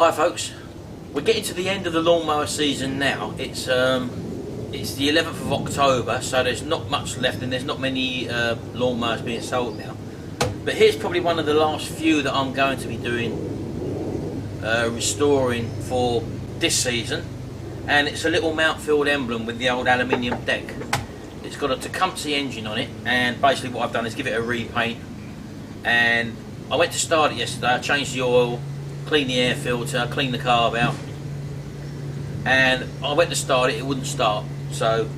Hi folks, we're getting to the end of the lawnmower season now. It's the 11th of October, so there's not much left and there's not many lawnmowers being sold now. But here's probably one of the last few that I'm going to be doing restoring for this season, and it's a little Mountfield emblem with the old aluminium deck. It's got a Tecumseh engine on it, and basically what I've done is give it a repaint. And I went to start it yesterday. I changed the oil, cleaned the air filter, cleaned the carb out, and I went to start it, it wouldn't start. So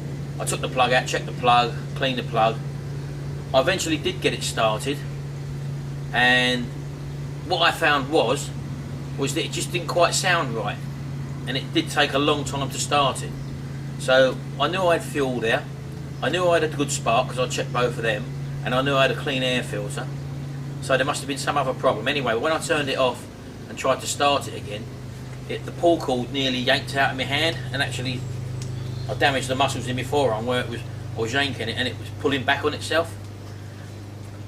I took the plug out, checked the plug, cleaned the plug. I eventually did get it started, and what I found was that it just didn't quite sound right, and it did take a long time to start it. So I knew I had fuel there, I knew I had a good spark because I checked both of them, and I knew I had a clean air filter. So there must have been some other problem. Anyway, when I turned it off and tried to start it again, the pull cord nearly yanked out of my hand, and actually I damaged the muscles in my forearm where I was yanking it and it was pulling back on itself.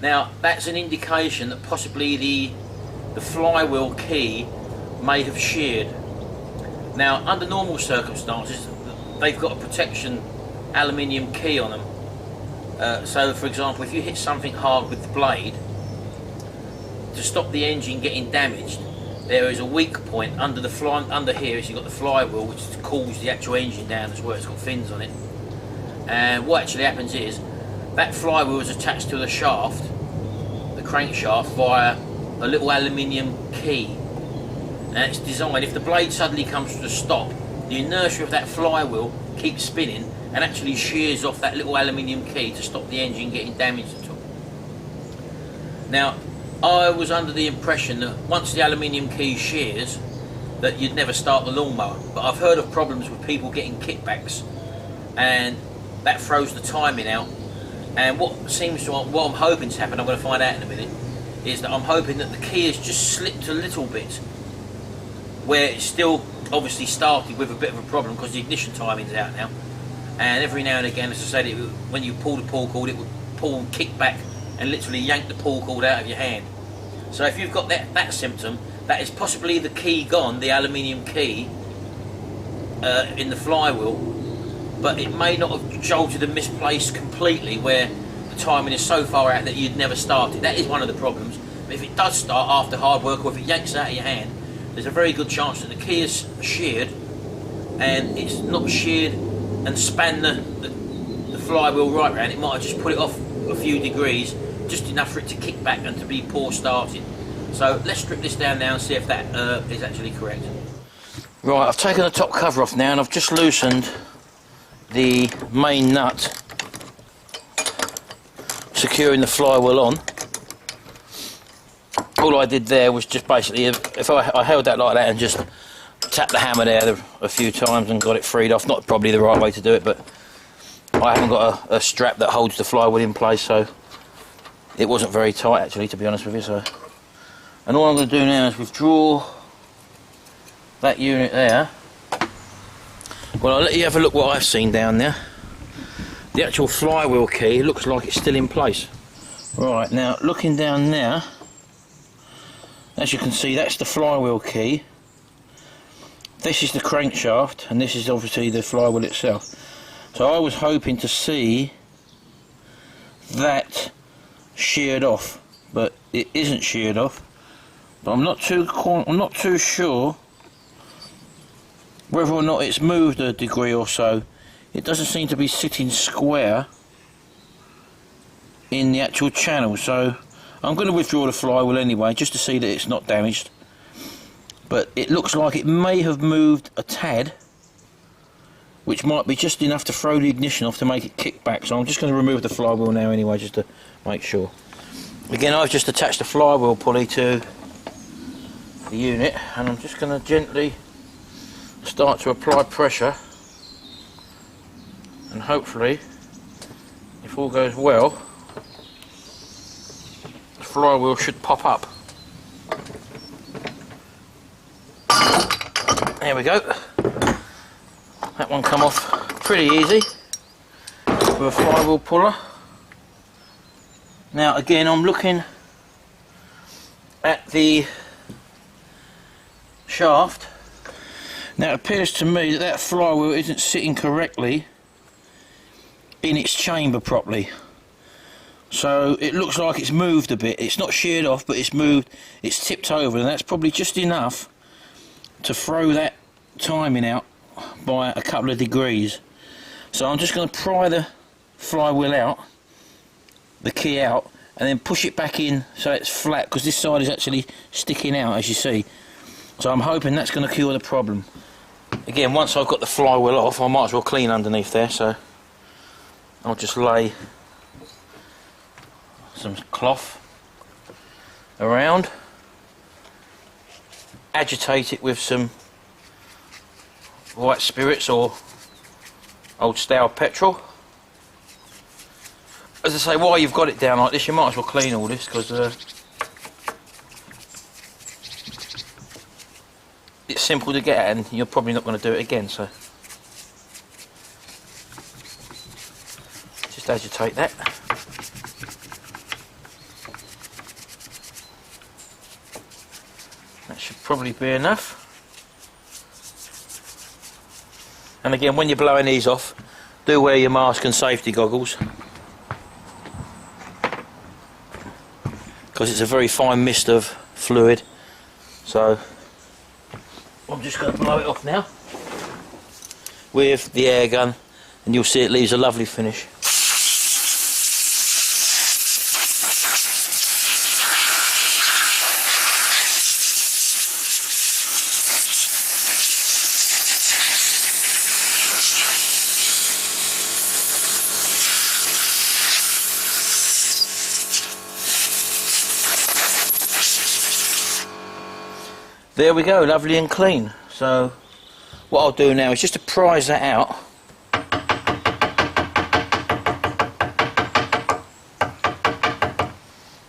Now that's an indication that possibly the flywheel key may have sheared. Now under normal circumstances they've got a protection aluminium key on them. So for example, if you hit something hard with the blade, to stop the engine getting damaged, there is a weak point under here. You've got the flywheel, which cools the actual engine down as well. It's got fins on it, and what actually happens is that flywheel is attached to the shaft, the crankshaft, via a little aluminium key, and it's designed, if the blade suddenly comes to a stop, the inertia of that flywheel keeps spinning and actually shears off that little aluminium key to stop the engine getting damaged at all. Now I was under the impression that once the aluminium key shears, that you'd never start the lawnmower. But I've heard of problems with people getting kickbacks, and that throws the timing out. And what I'm hoping to happen, I'm going to find out in a minute, is that I'm hoping that the key has just slipped a little bit, where it's still obviously started with a bit of a problem because the ignition timing's out now. And every now and again, as I said, when you pull the pull cord, it would pull and kick back and literally yank the pull cord out of your hand. So if you've got that symptom, that is possibly the key gone, the aluminium key in the flywheel, but it may not have jolted and misplaced completely where the timing is so far out that you'd never start it. That is one of the problems. But if it does start after hard work, or if it yanks out of your hand, there's a very good chance that the key is sheared, and it's not sheared and span the flywheel right round. It might have just put it off a few degrees, just enough for it to kick back and to be poor starting. So let's strip this down now and see if that is actually correct. Right, I've taken the top cover off now, and I've just loosened the main nut securing the flywheel on. All I did there was just basically, if I held that like that and just tapped the hammer there a few times and got it freed off. Not probably the right way to do it, but I haven't got a strap that holds the flywheel in place, so it wasn't very tight actually, to be honest with you. So, and all I'm going to do now is withdraw that unit there. Well, I'll let you have a look what I've seen down there. The actual flywheel key looks like it's still in place. Right, now looking down there, as you can see, that's the flywheel key. This is the crankshaft, and this is obviously the flywheel itself. So I was hoping to see that sheared off, but it isn't sheared off. But I'm not too sure whether or not it's moved a degree or so. It doesn't seem to be sitting square in the actual channel, so I'm going to withdraw the flywheel anyway, just to see that it's not damaged. But it looks like it may have moved a tad, which might be just enough to throw the ignition off to make it kick back. So I'm just going to remove the flywheel now anyway, just to make sure. Again, I've just attached the flywheel pulley to the unit, and I'm just going to gently start to apply pressure, and hopefully, if all goes well, the flywheel should pop up. There we go. That one come off pretty easy with a flywheel puller. Now again, I'm looking at the shaft. Now it appears to me that that flywheel isn't sitting correctly in its chamber properly. So it looks like it's moved a bit. It's not sheared off, but it's moved, it's tipped over, and that's probably just enough to throw that timing out by a couple of degrees. So I'm just going to pry the flywheel out, the key out, and then push it back in so it's flat, because this side is actually sticking out, as you see. So I'm hoping that's going to cure the problem. Again, once I've got the flywheel off, I might as well clean underneath there, so I'll just lay some cloth around, agitate it with some white spirits or old stale petrol. As I say, while you've got it down like this, you might as well clean all this, because it's simple to get at and you're probably not going to do it again. So just agitate that. That should probably be enough. And again, when you're blowing these off, do wear your mask and safety goggles, because it's a very fine mist of fluid. So I'm just going to blow it off now with the air gun, and you'll see it leaves a lovely finish. There we go, lovely and clean. So what I'll do now is just to prise that out.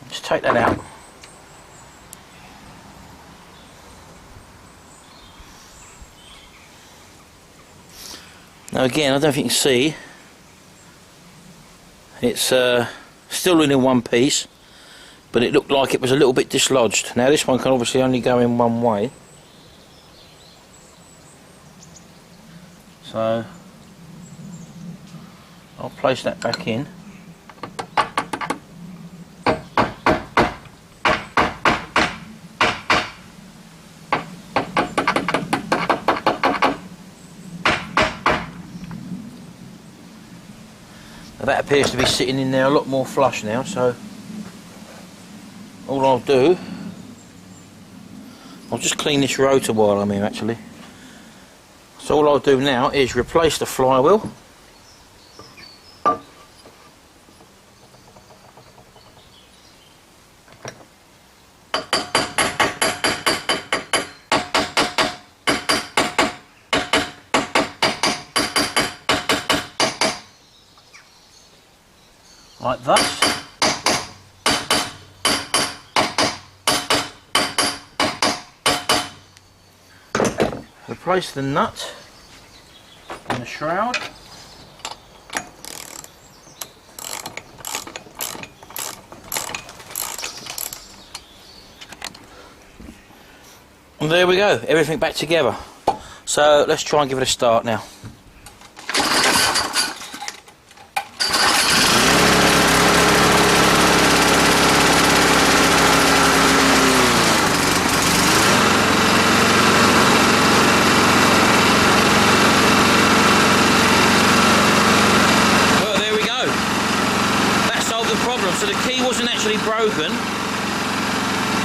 Just take that out. Now again, I don't know if you can see, it's still in one piece, but it looked like it was a little bit dislodged. Now this one can obviously only go in one way. So I'll place that back in. Now that appears to be sitting in there a lot more flush now, so all I'll do, I'll just clean this rotor while I'm here actually. So all I'll do now is replace the flywheel. Like thus. Replace the nut and the shroud. And there we go, everything back together. So let's try and give it a start now. So the key wasn't actually broken,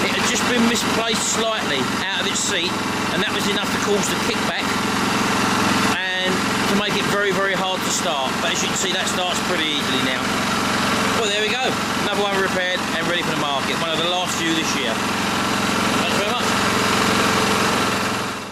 it had just been misplaced slightly out of its seat, and that was enough to cause the kickback and to make it very, very hard to start. But as you can see, that starts pretty easily now. Well, there we go, another one repaired and ready for the market, one of the last few this year.